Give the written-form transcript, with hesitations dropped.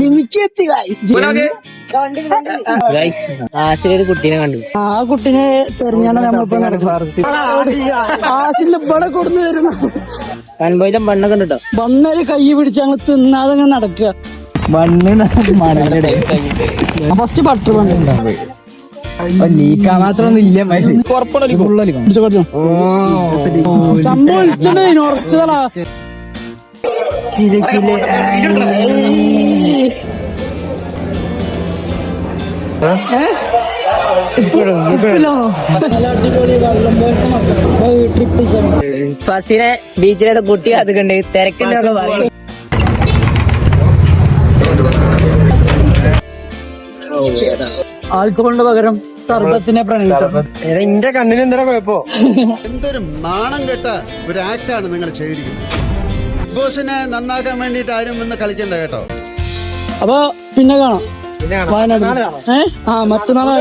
എനിക്കെത്തി ആശയൊരു കുട്ടീനെ കണ്ടു. ആ കുട്ടീനെ തെരഞ്ഞാണ് നമ്മളിപ്പോ നടക്കുന്നത്. ആശിൽ ഇവിടെ കൊടുന്നു വരുന്ന കൺപോയിലും ബണ്ണൊക്കെ ഉണ്ട് കേട്ടോ. വന്നൊരു കൈ പിടിച്ച് അങ്ങ് തിന്നാതെ അങ്ങനെ നടക്കുക. ഫസ്റ്റ് ബട്ടർ ബണ്ണ് ലീക്കാൻ മാത്രമൊന്നും ഇല്ല. സംഭവിച്ചിട്ട് ഉറച്ചതാ. ഫസിനെ ബീച്ചിലത്തെ കുട്ടി അത് കണ്ട് തിരക്കുണ്ടൊക്കെ പറയും. ആൽക്കഹോളിന് പകരം സർബത്തിനെ പ്രണയിച്ചു. എന്റെ കണ്ണിന് എന്താ കുഴപ്പോ? എന്തൊരു നാണം കെട്ട ഒരു ആക്ടാണ് നിങ്ങൾ ചെയ്തിരിക്കുന്നത്. ബിഗ് ബോസിനെ നന്നാക്കാൻ വേണ്ടിട്ട് ആരും ഇന്ന് കളിക്കണ്ട കേട്ടോ. അപ്പൊ പിന്നെ കാണാം വയനാട്. മറ്റന്നാളെ